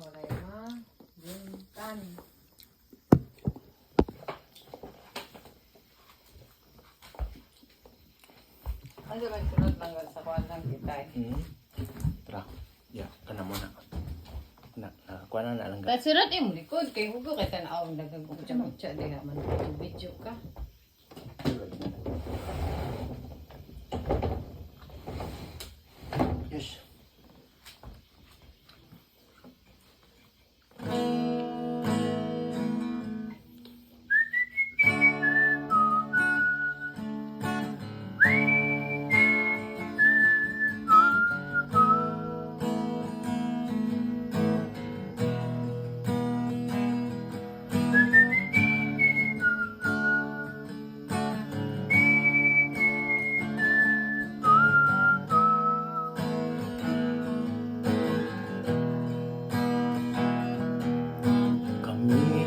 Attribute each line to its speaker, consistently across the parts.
Speaker 1: walay mabintan. Ano ba sunod lang sa kuwan ng kitay?
Speaker 2: Tara. Ya, kana mo na. Kuha na lang.
Speaker 1: Kahit sunod mo likod kay hugo kay tanaw nagagutsa-gutsa diha man video ka.
Speaker 2: Yes.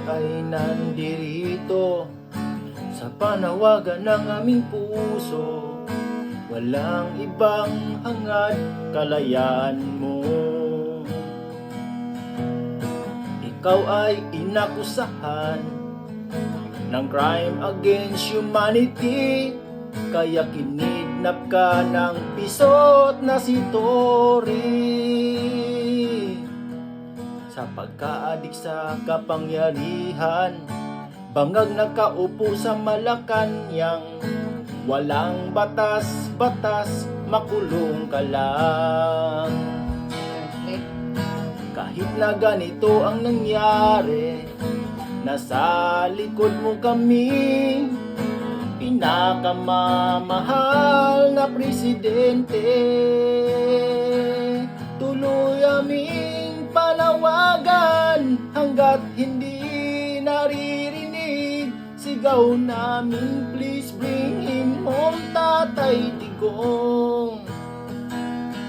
Speaker 2: Ay nandirito sa panawagan ng aming puso. Walang ibang hangad, kalayaan mo. Ikaw ay inakusahan ng crime against humanity, kaya kinidnap ka ng pisot na si Tory. Sa pagkaadik sa kapangyarihan, bangag nakaupo sa Malacanang. Walang batas-batas, makulong ka lang. Kahit na ganito ang nangyari, nasa likod mo kami, pinakamamahal na presidente. Tuloy aming panawagan hanggat hindi naririnig. Sigaw namin, please bring him home, Tatay Digong.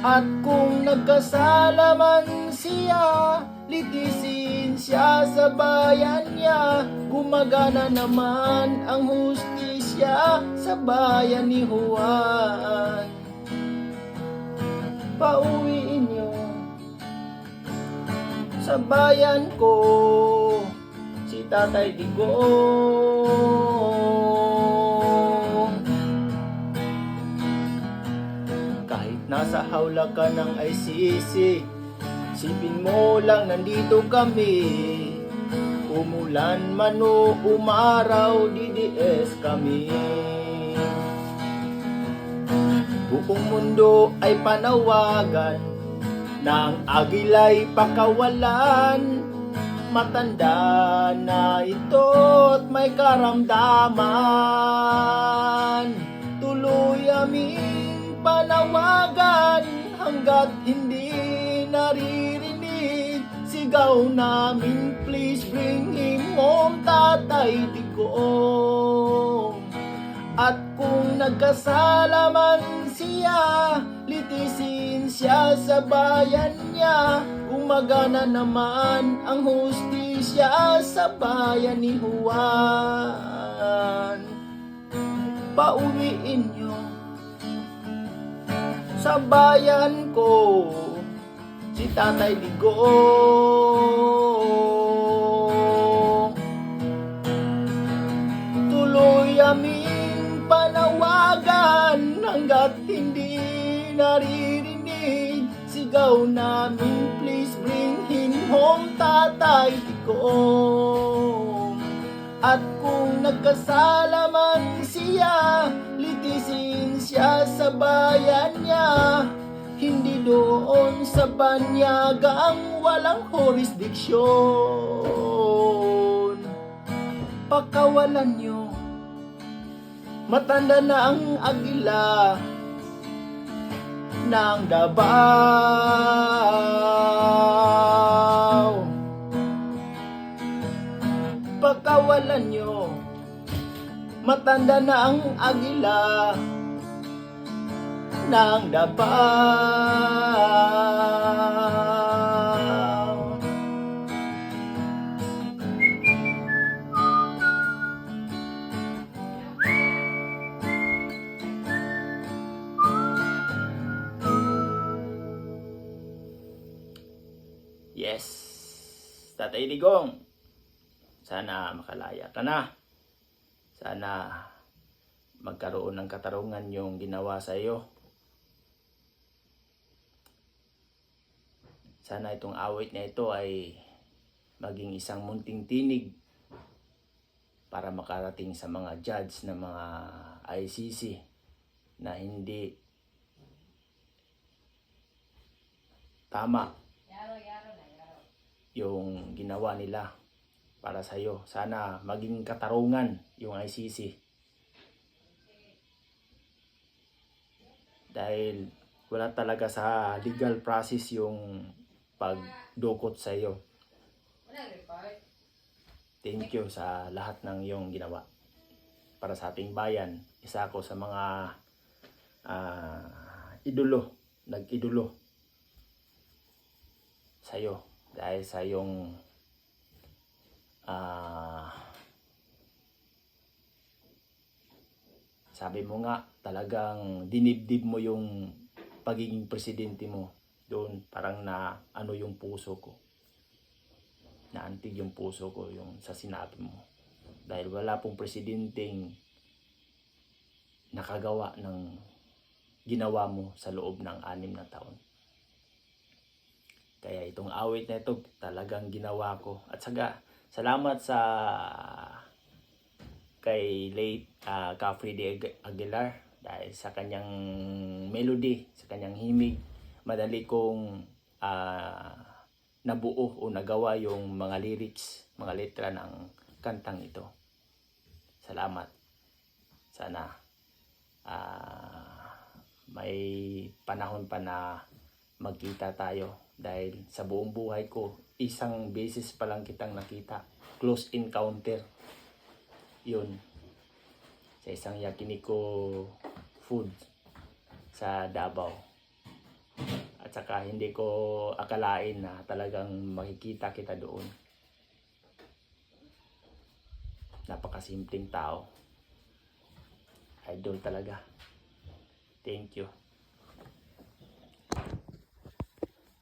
Speaker 2: At kung nagkasala man siya, litisin siya sa bayan niya. Gumagana naman ang hustisya sa bayan ni Juan. Pauwiin niyo sa bayan ko si Tatay Digong. Kahit nasa hawla ka ng ICC, sipin mo lang nandito kami. Umulan man o umaraw, DDS kami. Buong mundo ay panawagan ng agila'y pakawalan. Matanda na ito't may karamdaman. Tuloy aming panawagan hanggat hindi naririnig. Sigaw namin, please bring him home, Tatay Digong. At kung nagkasala man siya, litisin siya sa bayan niya. Gumagana naman ang hustisya sa bayan ni Juan. Pauwiin niyo sa bayan ko si Tatay Digong. Tuloy aming panawagan hanggat hindi naririnig. Sigaw namin, please bring him home, Tatay Digong. At kung nagkasala man siya, litisin siya sa bayan niya. Hindi doon sa banyagang walang jurisdiction. Pakawalan niyo, matanda na ang agila ng Davao. Pakawalan nyo, matanda na ang agila ng Davao. Yes. Tatay Digong, sana makalaya ka na. Sana magkaroon ng katarungan yung ginawa sa iyo. Sana itong awit na ito ay maging isang munting tinig para makarating sa mga judge ng mga ICC na hindi tama yung ginawa nila para sa iyo. Sana maging katarungan yung ICC. Dahil wala talaga sa legal process yung pagdukot sa iyo. Thank you sa lahat ng iyong ginawa para sa ating bayan. Isa ako sa mga nag-idolo sa iyo dahil sa iyong sabi mo nga talagang dinibdib mo yung pagiging presidente mo. Doon parang na ano yung puso ko. Naantig yung puso ko yung sa sinabi mo. Dahil wala pong presidenteng nakagawa ng ginawa mo sa loob ng 6 na taon. Kaya itong awit na ito talagang ginawa ko. At saka salamat sa kay late Freddy Aguilar dahil sa kanyang melody, sa kanyang himig, madali kong nabuo o nagawa yung mga lyrics, mga letra ng kantang ito. Salamat. Sana may panahon pa na magkita tayo dahil sa buong buhay ko, isang beses pa lang kitang nakita. Close encounter. Yun. Sa isang Yakiniku food sa Davao. At saka hindi ko akalain na talagang makikita kita doon. Napakasimpleng tao. Idol talaga. Thank you.